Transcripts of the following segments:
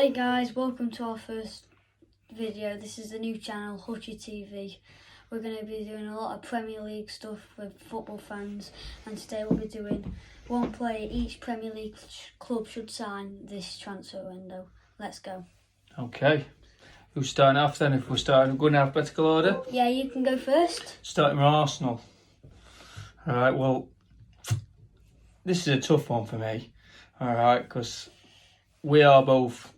Hey guys, welcome to our first video. This is the new channel, Hutchie TV. We're going to be doing a lot of Premier League stuff with football fans, and today we'll be doing one player each Premier League club should sign this transfer window. Let's go. Okay, who's starting off then? If we're starting good in alphabetical order? Yeah, you can go first. Starting with Arsenal. Alright, well, this is a tough one for me. Alright, because we are both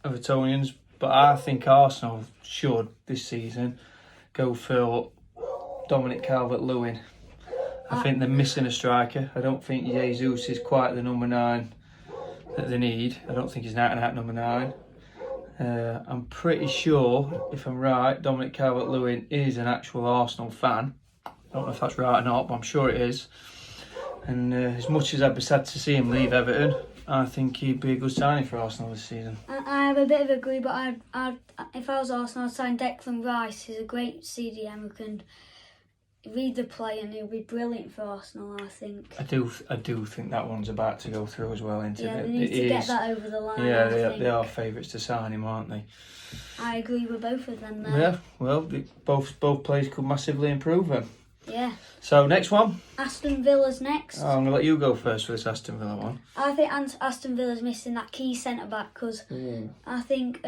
Evertonians, but I think Arsenal should, this season, go for Dominic Calvert-Lewin. I think they're missing a striker. I don't think Jesus is quite the number 9 that they need. I don't think he's an out-and-out number 9. I'm pretty sure, if I'm right, Dominic Calvert-Lewin is an actual Arsenal fan. I don't know if that's right or not, but I'm sure it is. And as much as I'd be sad to see him leave Everton, I think he'd be a good signing for Arsenal this season. I have a bit of a agree, but if I was Arsenal, I'd sign Declan Rice. He's a great CDM who can read the play, and he'll be brilliant for Arsenal, I think. I do think that one's about to go through as well, isn't it? Yeah, they need to get that over the line. Yeah, they are favourites to sign him, aren't they? I agree with both of them there. Yeah, well, both players could massively improve him. Yeah. So, next one. Aston Villa's next. I'm going to let you go first for this Aston Villa one. I think Aston Villa's missing that key centre-back because I think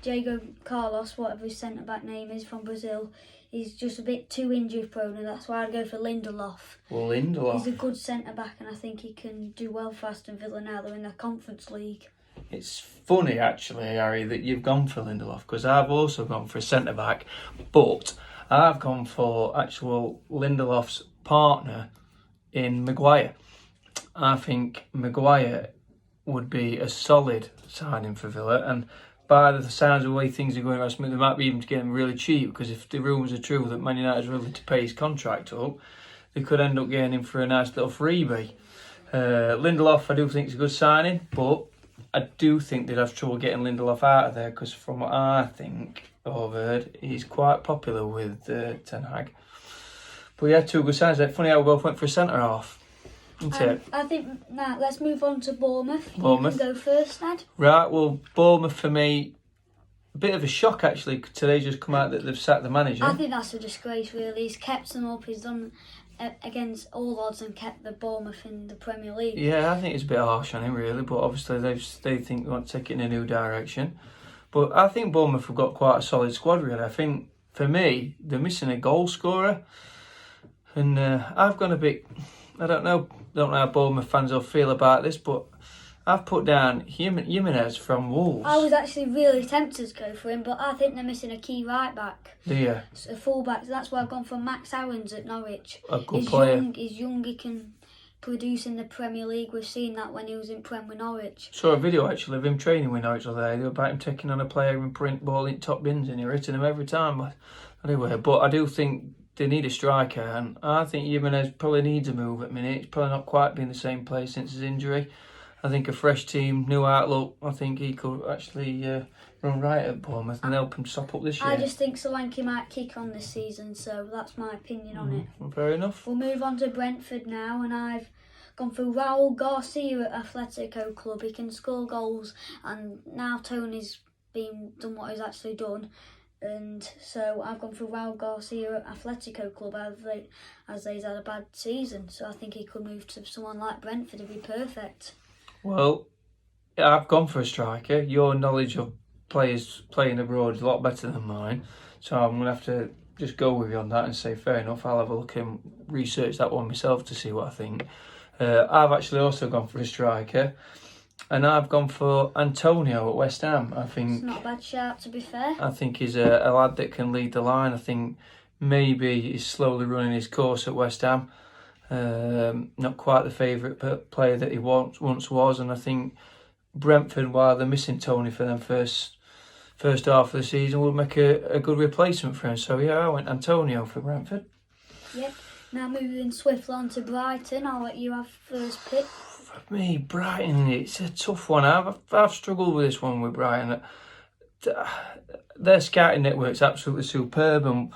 Diego Carlos, whatever his centre-back name is from Brazil, is just a bit too injury-prone, and that's why I'd go for Lindelof. Well, Lindelof. He's a good centre-back, and I think he can do well for Aston Villa now they're in the Conference League. It's funny, actually, Harry, that you've gone for Lindelof, because I've also gone for a centre-back, but I've gone for actual Lindelof's partner in Maguire. I think Maguire would be a solid signing for Villa, and by the sounds of the way things are going, they might be even to get him really cheap, because if the rumours are true that Man United is willing to pay his contract up, they could end up getting him for a nice little freebie. Lindelof, I do think is a good signing, but I do think they'd have trouble getting Lindelof out of there, because from what I think I've heard, he's quite popular with Ten Hag. But yeah, two good signs. It's funny how we both went for a centre half, isn't it? I think now let's move on to Bournemouth. Bournemouth. You can go first, Ned. Right, well, Bournemouth for me, a bit of a shock actually. Today just come out that they've sacked the manager. I think that's a disgrace, really. He's kept them up. He's done against all odds and kept the Bournemouth in the Premier League. Yeah, I think it's a bit harsh on him really, but obviously they think they want to take it in a new direction. But I think Bournemouth have got quite a solid squad really. I think for me they're missing a goal scorer, and I've gone a bit. I don't know how Bournemouth fans will feel about this, but I've put down Jimenez from Wolves. I was actually really tempted to go for him, but I think they're missing a key right back. Yeah. A full back. So that's why I've gone for Max Owens at Norwich. A good player. He's young, he can produce in the Premier League. We've seen that when he was in Prem with Norwich. Saw a video actually of him training with Norwich there. They were about him taking on a player and print ball in top bins, and he hitting him every time. But anyway, but I do think they need a striker, and I think Jimenez probably needs a move at the minute. He's probably not quite been the same player since his injury. I think a fresh team, new outlook, I think he could actually run right at Bournemouth and help him stop up this year. I just think Solanke might kick on this season, so that's my opinion on it. Fair enough. We'll move on to Brentford now, and I've gone for Raul Garcia at Atletico Club. He can score goals, and now Tony's done what he's actually done. And so I've gone for Raul Garcia at Atletico Club as they've had a bad season. So I think he could move to someone like Brentford. It'd be perfect. Well, I've gone for a striker. Your knowledge of players playing abroad is a lot better than mine. So I'm going to have to just go with you on that and say fair enough. I'll have a look and research that one myself to see what I think. I've actually also gone for a striker. And I've gone for Antonio at West Ham. I think it's not a bad shout, to be fair. I think he's a lad that can lead the line. I think maybe he's slowly running his course at West Ham. Not quite the favourite player that he once was, and I think Brentford, while they're missing Tony for them first half of the season, will make a good replacement for him. So yeah, I went Antonio for Brentford. Yep. Now moving swiftly on to Brighton. I'll let you have first pick. For me, Brighton, it's a tough one. I've struggled with this one with Brighton. Their scouting network's absolutely superb, and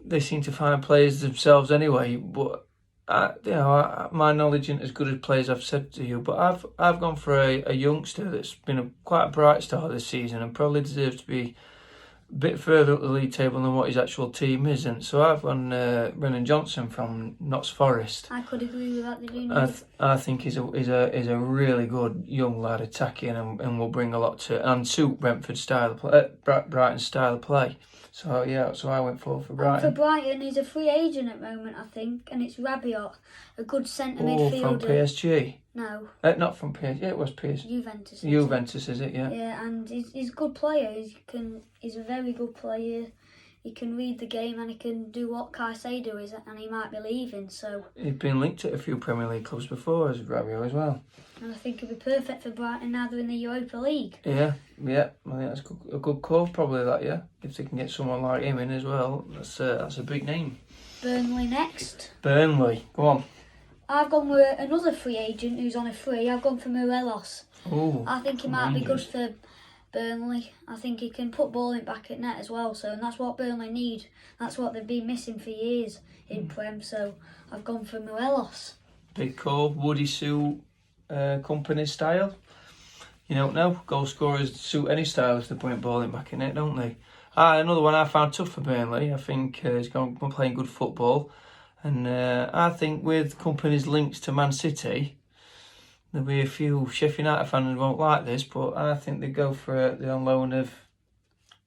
they seem to find players themselves anyway. But my knowledge isn't as good as players I've said to you, but I've gone for a youngster that's been quite a bright star this season and probably deserves to be a bit further up the league table than what his actual team is. And so I've gone Brennan Johnson from Notts Forest. I could agree with that. I think he's a really good young lad, attacking and will bring a lot to and suit Brentford's style of play, Brighton's style of play. So yeah, so I went for Brighton. For Brighton, he's a free agent at the moment, I think, and it's Rabiot, a good centre midfielder. From PSG? No. Not from PSG. Yeah, it was PSG. Juventus, is it? Yeah. Yeah, and he's a good player. He's a very good player. He can read the game and he can do what Caicedo is, and he might be leaving. So he's been linked to a few Premier League clubs before as Rabiot as well. And I think it'd be perfect for Brighton now they're in the Europa League. Yeah. I think that's a good call, probably that. Yeah, if they can get someone like him in as well, that's a big name. Burnley next. Burnley, go on. I've gone with another free agent who's on a free. I've gone for Morelos. Ooh, I think he might be good for Burnley. I think he can put ball in back at net as well. So, and that's what Burnley need. That's what they've been missing for years in Prem. So I've gone for Morelos. Big call. Woody suit company style. You don't know. Goal scorers suit any style if they're putting ball in back in net, don't they? Another one I found tough for Burnley. I think he's been playing good football. And I think with company's links to Man City, there'll be a few Sheffield United fans who won't like this, but I think they go for the on loan of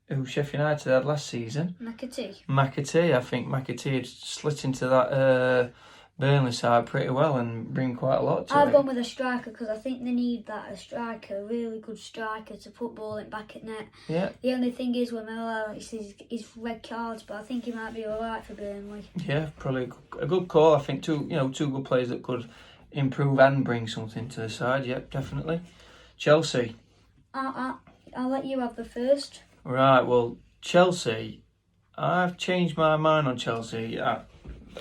who Sheffield United had last season. McAtee. I think McAtee had slid into that Burnley side pretty well and bring quite a lot to it. I've gone with a striker because I think they need that, a really good striker to put ball in back at net. Yeah. The only thing is with Morelos is red cards, but I think he might be alright for Burnley. Yeah, probably a good call. I think two good players that could improve and bring something to the side. Yep, definitely. Chelsea. I'll let you have the first. Right, well, Chelsea, I've changed my mind on Chelsea.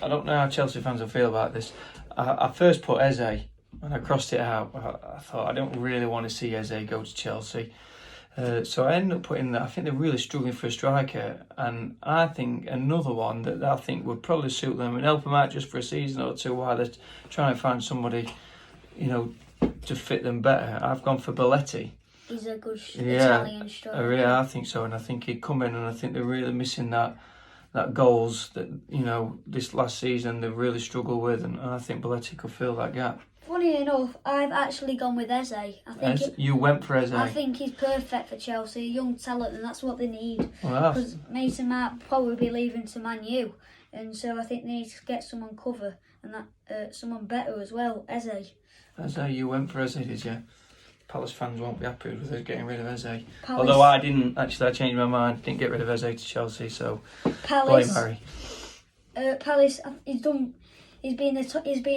I don't know how Chelsea fans will feel about this. I first put Eze and I crossed it out. I thought I don't really want to see Eze go to Chelsea. So I ended up putting that. I think they're really struggling for a striker, and I think another one that I think would probably suit them and help them out just for a season or two while they're trying to find somebody, to fit them better. I've gone for Belletti. He's a good Italian striker. Yeah, I think so, and I think he'd come in, and I think they're really missing that goals that this last season they've really struggled with, and I think Belletti could fill that gap. Funny enough, I've actually gone with Eze. You went for Eze. I think he's perfect for Chelsea, a young talent, and that's what they need. Well, because Mason might probably be leaving to Man U, and so I think they need to get someone cover and that someone better as well. Eze, you went for Eze, did you? Palace fans won't be happy with us getting rid of Eze. Palace. Although I didn't, actually I changed my mind, didn't get rid of Eze to Chelsea, so Palace, blame Harry. Palace, he's been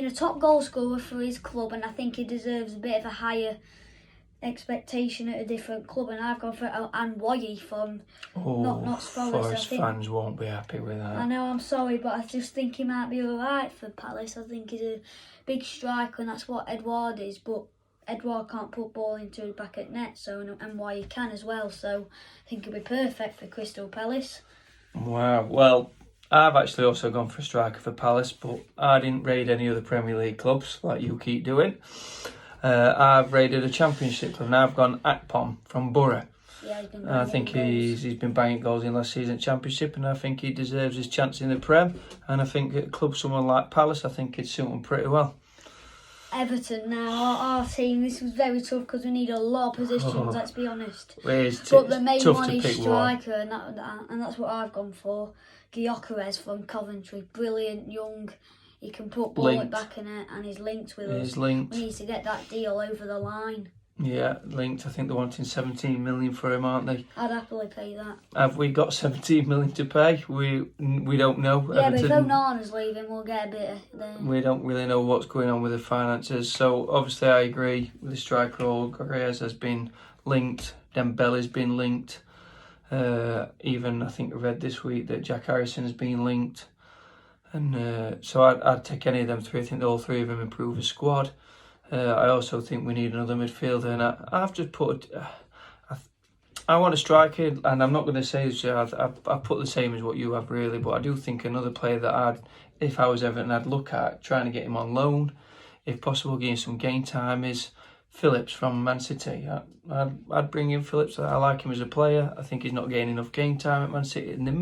a top goal scorer for his club, and I think he deserves a bit of a higher expectation at a different club, and I've gone for Anwoyi from Notts Forest. Forest fans won't be happy with that. I know, I'm sorry, but I just think he might be alright for Palace. I think he's a big striker, and that's what Edouard is, but Edouard can't put ball into the back at net, so and why he can as well. So I think he'll be perfect for Crystal Palace. Wow. Well, I've actually also gone for a striker for Palace, but I didn't raid any other Premier League clubs like you keep doing. I've raided a Championship club, and I've gone Akpom from Borough. Yeah, he's been I think he's been banging goals in last season's Championship, and I think he deserves his chance in the Prem. And I think at a club someone like Palace, I think he'd suit him pretty well. Everton now, our team, this was very tough because we need a lot of positions, let's be honest. But the main one is striker, and that's what I've gone for. Gyökeres from Coventry, brilliant, young, he can put ball at back in it, and he's linked with us. We need to get that deal over the line. Yeah, linked. I think they're wanting 17 million for him, aren't they? I'd happily pay that. Have we got 17 million to pay? We don't know. Yeah, but if Onana's leaving, we'll get a bit then. We don't really know what's going on with the finances. So obviously I agree with the striker. Gyökeres has been linked. Dembele's been linked. Even I think I read this week that Jack Harrison has been linked. And so I'd take any of them three. I think all three of them improve the squad. I also think we need another midfielder, and I've just put. I want a striker, and I'm not going to say this. I put the same as what you have really, but I do think another player that if I was Everton, I'd look at trying to get him on loan, if possible, getting some game time, is Phillips from Man City. I'd bring in Phillips. I like him as a player. I think he's not getting enough game time at Man City, and they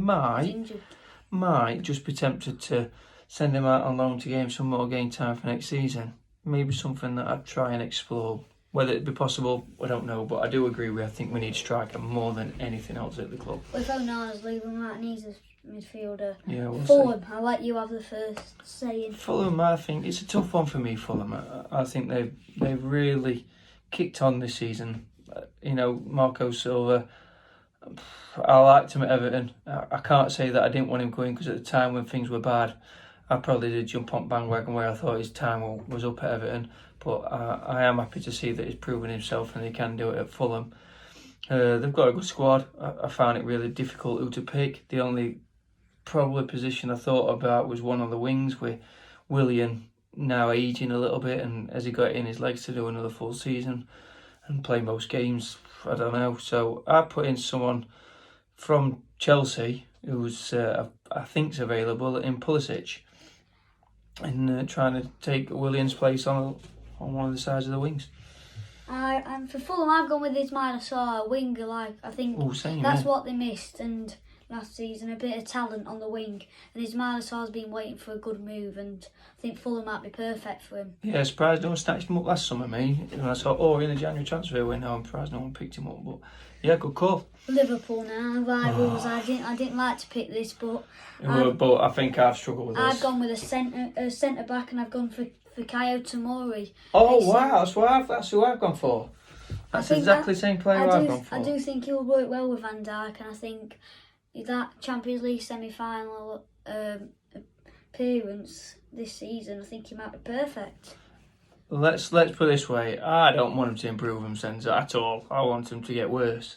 might just be tempted to send him out on loan to get him some more game time for next season. Maybe something that I'd try and explore. Whether it be possible, I don't know, but I do agree with. I think we need striker more than anything else at the club. If Onana's leaving, Matt needs a midfielder. Yeah, we'll Fulham, see. I'll let you have the first saying. Fulham, I think it's a tough one for me. Fulham, I think they've really kicked on this season. Marco Silva, I liked him at Everton. I can't say that I didn't want him going, because at the time when things were bad, I probably did jump on bandwagon where I thought his time was up at Everton. But I am happy to see that he's proven himself and he can do it at Fulham. They've got a good squad. I found it really difficult who to pick. The only probably position I thought about was one on the wings, with Willian now aging a little bit, and has he got it in his legs to do another full season and play most games? I don't know. So I put in someone from Chelsea who's I think's available, in Pulisic, and trying to take Willian's place on one of the sides of the wings. And for Fulham, I've gone with Ismail Assar, winger. I think that's what they missed, and last season, a bit of talent on the wing. And Ismail Assar's been waiting for a good move, and I think Fulham might be perfect for him. Yeah, surprised no one snatched him up last summer, mate. And I thought, in the January transfer window, I'm surprised no one picked him up. But yeah, good call. Liverpool now, rivals. I didn't like to pick this, but I think I've struggled with this. I've gone with a centre back, and I've gone for Kayo Tomori. Oh wow, that's who I've gone for. That's exactly the same player I've gone for. I do think he'll work well with Van Dijk, and I think that Champions League semi-final appearance this season, I think he might be perfect. Let's put it this way. I don't want him to improve himself at all. I want him to get worse.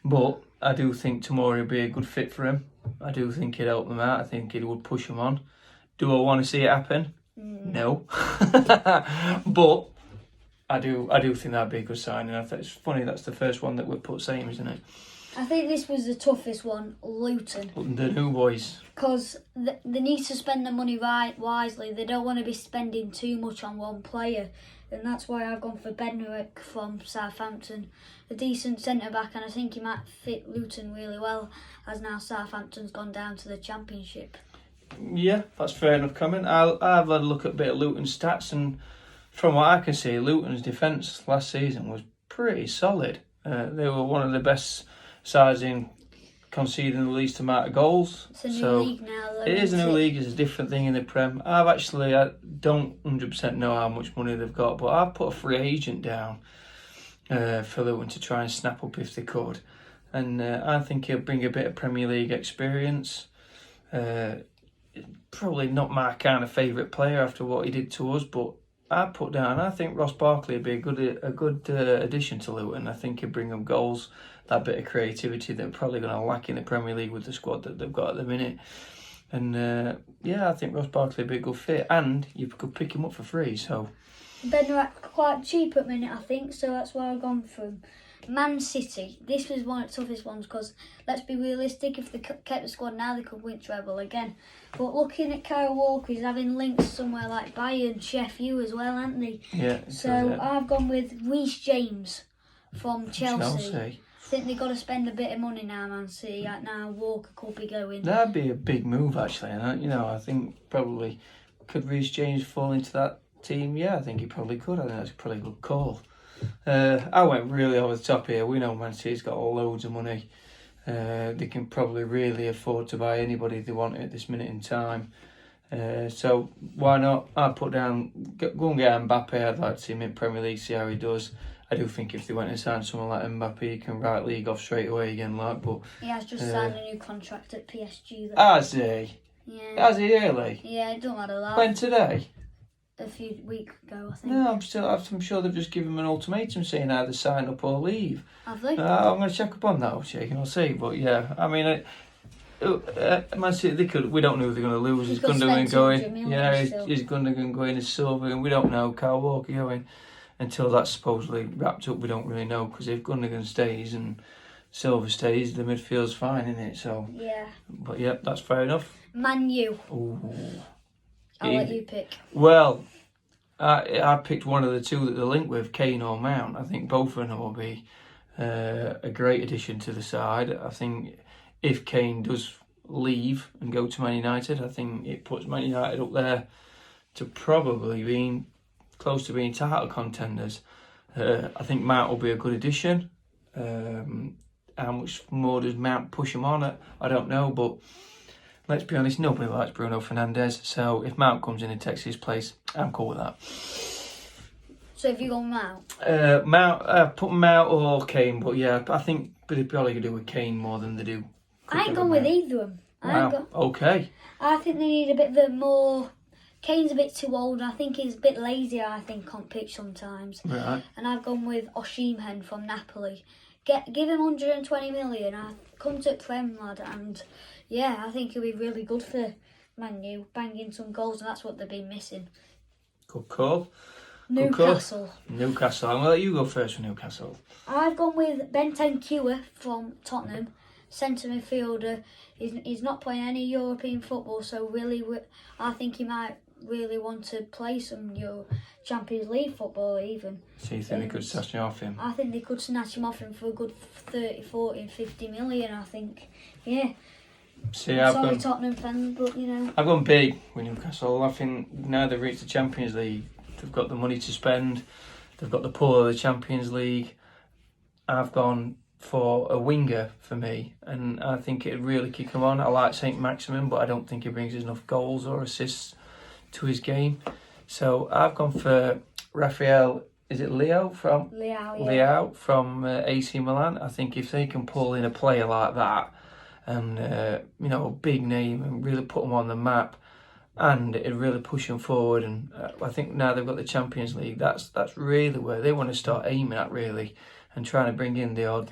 But I do think Tomori would be a good fit for him. I do think he'd help them out. I think it would push him on. Do I want to see it happen? No. But I do think that'd be a good signing. I think it's funny that's the first one that we put same, isn't it? I think this was the toughest one, Luton. The new boys. Because they need to spend the money wisely. They don't want to be spending too much on one player. And that's why I've gone for Bednarek from Southampton. A decent centre-back, and I think he might fit Luton really well, as now Southampton's gone down to the Championship. Yeah, that's fair enough comment. I've had a look at a bit of Luton's stats, and from what I can see, Luton's defence last season was pretty solid. They were one of the best sides in conceding the least amount of goals. It's a new league now, though. It is a new league. It's a different thing in the Prem. I don't 100% know how much money they've got, but I've put a free agent down for Luton to try and snap up if they could. And I think he'll bring a bit of Premier League experience. Probably not my kind of favourite player after what he did to us, but I think Ross Barkley would be a good addition to Luton. I think he'd bring them goals, that bit of creativity that they're probably going to lack in the Premier League with the squad that they've got at the minute. And I think Ross Barkley would be a good fit, and you could pick him up for free. So Bednarek's quite cheap at the minute, I think, so that's why I've gone for him. Man City, this was one of the toughest ones, because let's be realistic, if they kept the squad now, they could win treble again. But looking at Kyle Walker, he's having links somewhere like Bayern, Sheffield as well, aren't they? Yeah. So I've gone with Reece James from Chelsea. I think they've got to spend a bit of money now, Man City. Right now, Walker could be going. That'd be a big move, actually. And I think probably could Reece James fall into that team? Yeah, I think he probably could. I think that's a pretty good call. I went really over the top here. We know Man City's got loads of money. They can probably really afford to buy anybody they want at this minute in time. So why not? I put down, go and get Mbappe. I'd like to see him in Premier League, see how he does. I do think if they went and signed someone like Mbappe, he can write league off straight away again. But he has just signed a new contract at PSG. Has he? Yeah. Has he really? Yeah, it don't matter that. When today? A few weeks ago, I think. No, I'm sure they've just given him an ultimatum saying either sign up or leave. Have they? I'm going to check up on that, Jake, and I'll see. But yeah, I mean, Man City, we don't know who they're going to lose. He's Gundogan going. Yeah, he's Gundogan going as Silva, and we don't know Kyle Walker going until that's supposedly wrapped up. We don't really know, because if Gundogan stays and Silva stays, the midfield's fine, isn't it? So yeah. But yeah, that's fair enough. Man U. Ooh. I'll let you pick. Well, I picked one of the two that they're linked with, Kane or Mount. I think both of them will be a great addition to the side. I think if Kane does leave and go to Man United, I think it puts Man United up there to probably being close to being title contenders. I think Mount will be a good addition. How much more does Mount push him on? I don't know, but let's be honest, nobody likes Bruno Fernandes. So if Mount comes in and takes his place, I'm cool with that. So have you gone Mount? Mount, put Mount or Kane, but yeah, I think they're probably going to do with Kane more than they do. I ain't gone with either of them. Wow, okay. I think they need a bit of a more... Kane's a bit too old. I think he's a bit lazy, I think, on pitch sometimes. Right. And I've gone with Osimhen from Napoli. Give him 120 million. I come to Prem, lad, and yeah, I think he'll be really good for Man U, banging some goals, and that's what they've been missing. Good call. Newcastle. Newcastle. I'm going to let you go first for Newcastle. I've gone with Bentancur from Tottenham, centre midfielder. He's not playing any European football, so really, I think he might really want to play some Champions League football even. So you think they could snatch him off him? I think they could snatch him off him for a good 30, 40 and 50 million, I think. Yeah. See, Sorry, Tottenham fans, but you know. I've gone big with Newcastle. I think now they've reached the Champions League, they've got the money to spend, they've got the pull of the Champions League. I've gone for a winger for me, and I think it'd really kick him on. I like Saint Maximin, but I don't think he brings enough goals or assists to his game. So I've gone for Rafael. Is it Leao from Leao from AC Milan? I think if they can pull in a player like that, and a big name, and really put them on the map, and it really push them forward. And I think now they've got the Champions League. That's really where they want to start aiming at, really, and trying to bring in the odd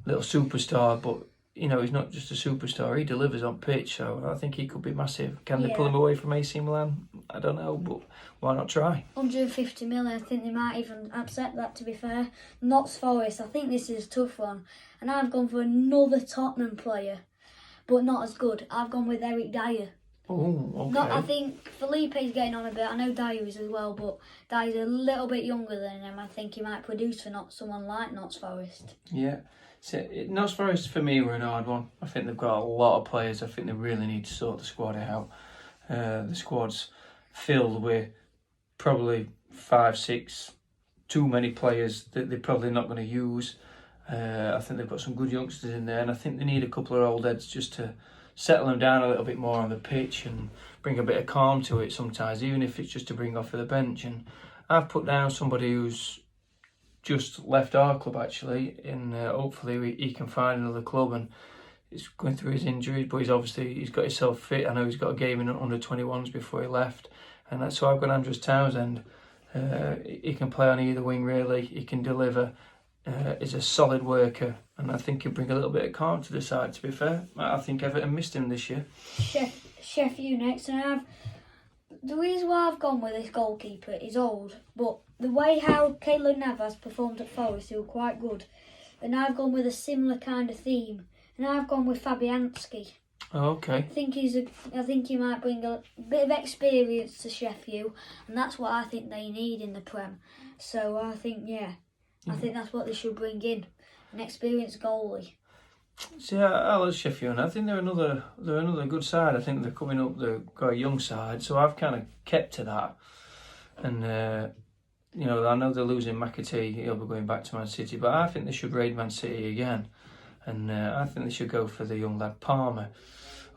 little superstar. But he's not just a superstar. He delivers on pitch, so I think he could be massive. Can they pull him away from AC Milan? I don't know, but why not try? 150 million, I think they might even accept that, to be fair. Notts Forest, I think this is a tough one. And I've gone for another Tottenham player, but not as good. I've gone with Eric Dyer. Oh, okay. I think Felipe's getting on a bit. I know Dyer is as well, but Dyer's a little bit younger than him. I think he might produce for someone like Notts Forest. Yeah. So, Notts Forest for me were an hard one. I think they've got a lot of players. I think they really need to sort the squad out. The squad's filled with probably 5, 6 too many players that they're probably not going to use. I think they've got some good youngsters in there, and I think they need a couple of old heads just to settle them down a little bit more on the pitch and bring a bit of calm to it sometimes, even if it's just to bring off of the bench. And I've put down somebody who's just left our club actually, and hopefully he can find another club, and he's going through his injuries, but he's got himself fit. I know he's got a game in under 21s before he left, and that's why I've got Andrews Townsend. He can play on either wing really, he can deliver, is a solid worker, and I think he'll bring a little bit of calm to the side, to be fair. I think Everton missed him this year. Chef you next, and the reason why I've gone with this goalkeeper is old, but the way how Keylor Navas performed at Forest, he was quite good. And I've gone with a similar kind of theme, and I've gone with Fabianski. Oh, okay. I think he might bring a bit of experience to Sheffield, and that's what I think they need in the Prem. So I think, I think that's what they should bring in, an experienced goalie. See, I love Sheffield. I think they're another good side. I think they're coming up. They've got a young side, so I've kind of kept to that. And I know they're losing McAtee. He'll be going back to Man City, but I think they should raid Man City again. And I think they should go for the young lad Palmer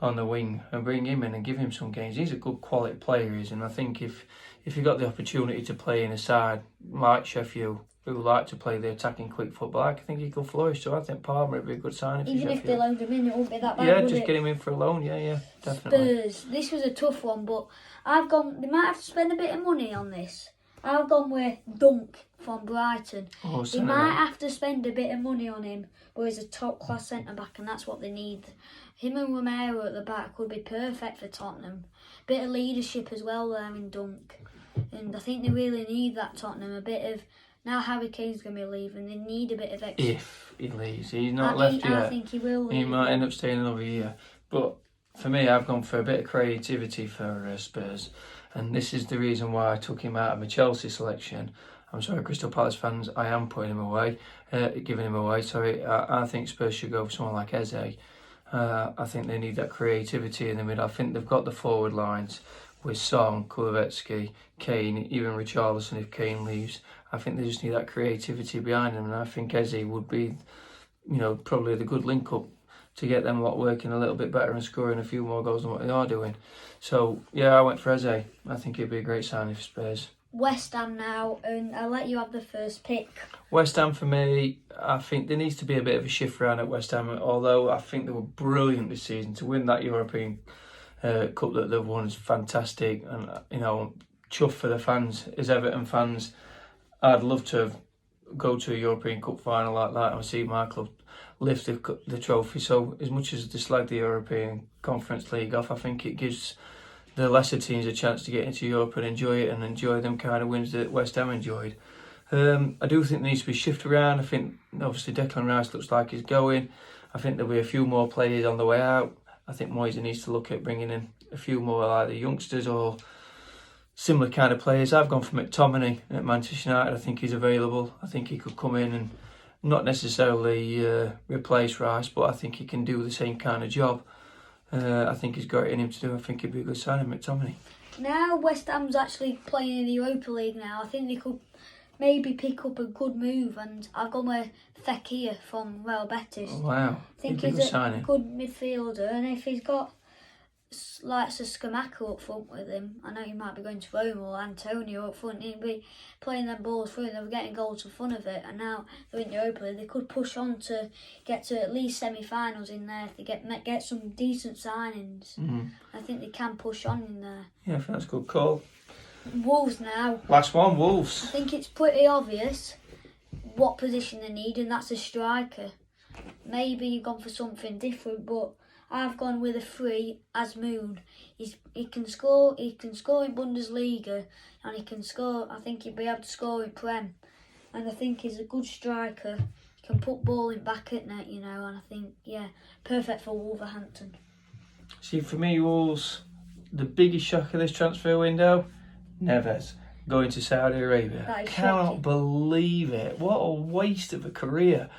on the wing and bring him in and give him some games. He's a good quality player, and I think if he got the opportunity to play in a side like Sheffield, who like to play the attacking quick football, I think he could flourish. So I think Palmer would be a good signing for Even Sheffield. If they loaned him in, it wouldn't be that bad. Yeah, just get him in for a loan. Yeah, definitely. Spurs. This was a tough one, but they might have to spend a bit of money on this. I've gone with Dunk from Brighton. They might have to spend a bit of money on him, but he's a top class centre back, and that's what they need. Him and Romero at the back would be perfect for Tottenham. Bit of leadership as well there in Dunk, and I think they really need that. Tottenham a bit of. Now Harry Kane's going to be leaving, they need a bit of extra. If he leaves, he's not left yet. I think he will leave. He might end up staying another year. But for me, I've gone for a bit of creativity for Spurs. and this is the reason why I took him out of my Chelsea selection. I'm sorry, Crystal Palace fans, I am putting him away, giving him away. Sorry, I think Spurs should go for someone like Eze. I think they need that creativity in the middle. I think they've got the forward lines with Son, Kulevetsky, Kane, even Richarlison if Kane leaves. I think they just need that creativity behind them, and I think Eze would be, probably the good link-up to get them lot working a little bit better and scoring a few more goals than what they are doing. So, yeah, I went for Eze. I think it'd be a great signing for Spurs. West Ham now, and I'll let you have the first pick. West Ham for me, I think there needs to be a bit of a shift around at West Ham, although I think they were brilliant this season. To win that European Cup that they've won is fantastic, and chuff for the fans. As Everton fans, I'd love to go to a European Cup final like that and see my club lift the trophy. So as much as I dislike the European Conference League off, I think it gives the lesser teams a chance to get into Europe and enjoy it, and enjoy them kind of wins that West Ham enjoyed. I do think there needs to be a shift around. I think obviously Declan Rice looks like he's going. I think there'll be a few more players on the way out. I think Moyes needs to look at bringing in a few more either youngsters or similar kind of players. I've gone for McTominay at Manchester United. I think he's available. I think he could come in and not necessarily replace Rice, but I think he can do the same kind of job. I think he's got it in him to do. I think he'd be a good signing, McTominay. Now West Ham's actually playing in the Europa League now. I think they could maybe pick up a good move, and I've gone with Fekir from Real Betis. Oh, wow. I think he's a good midfielder, and if he's got like Scamacca up front with him, I know he might be going to Rome, or Antonio up front, he'd be playing them balls through and they were getting goals for fun of it, and now they're in the Europa League. They could push on to get to at least semi-finals in there if they get some decent signings. I think they can push on in there. Yeah, I think that's a good call. Wolves now. Last one, Wolves. I think it's pretty obvious what position they need, and that's a striker. Maybe you've gone for something different, but I've gone with a 3 Asmoon. He can score in Bundesliga, and he can score. I think he'll be able to score in Prem, and I think he's a good striker. He can put ball in back at net, and I think perfect for Wolverhampton. See, for me, Wolves, the biggest shock of this transfer window, Neves going to Saudi Arabia. That is Cannot shocking. believe it. What a waste of a career.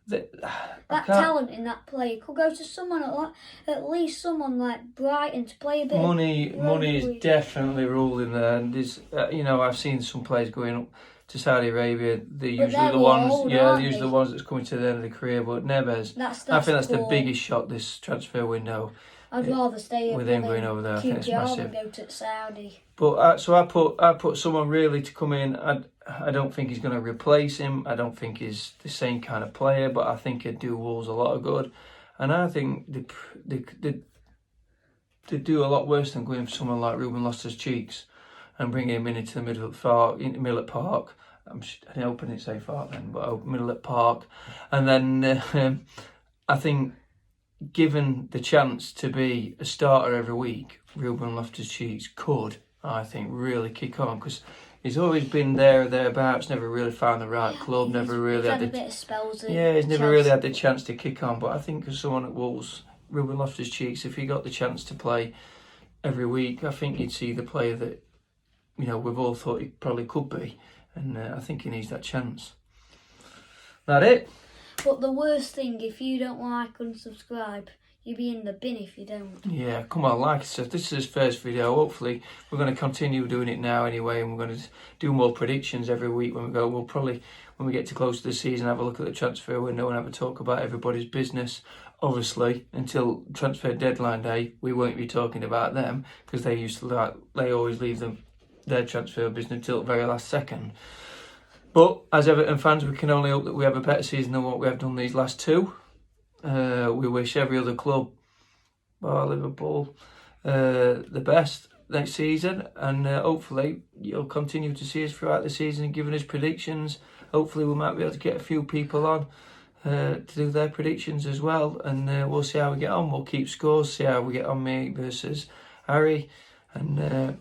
That talent in that player could go to someone at least someone like Brighton to play a bit. Money is definitely ruling there, and there's I've seen some players going up to Saudi Arabia. They're usually the ones that's coming to the end of the career. But Neves, I think that's the biggest shock this transfer window. I'd rather stay with him going over there. I think it's massive. Than go to Saudi. But so I put someone really to come in. I don't think he's going to replace him. I don't think he's the same kind of player, but I think he'd do Wolves a lot of good. And I think they do a lot worse than going for someone like Ruben Loftus-Cheeks and bringing him into the middle at Park. I hope I didn't say Park then, but middle at Park. And then I think, given the chance to be a starter every week, Ruben Loftus-Cheeks could, I think, really kick on, because he's always been there or thereabouts, never really found the right club, never really had a bit of spells. He's never really had the chance to kick on. But I think as someone at Wolves, Ruben Loftus-Cheeks, if he got the chance to play every week, I think you'd see the player that we've all thought he probably could be, and I think he needs that chance. That it. But the worst thing, if you don't like and subscribe, you'll be in the bin if you don't. Yeah, come on, like I said, this is his first video. Hopefully, we're going to continue doing it now anyway, and we're going to do more predictions every week when we go. We'll probably, when we get to close to the season, have a look at the transfer window and have a talk about everybody's business. Obviously, until transfer deadline day, we won't be talking about them, because they always leave their transfer business until the very last second. But as Everton fans, we can only hope that we have a better season than what we have done these last two. We wish every other club, bar Liverpool, the best next season, and hopefully you'll continue to see us throughout the season and giving us predictions. Hopefully we might be able to get a few people on to do their predictions as well, and we'll see how we get on. We'll keep scores, see how we get on, me versus Harry, and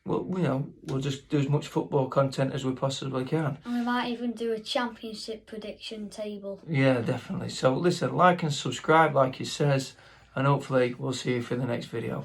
we'll just do as much football content as we possibly can. And we might even do a championship prediction table. Yeah, definitely. So listen, like and subscribe like he says, and hopefully we'll see you for the next video.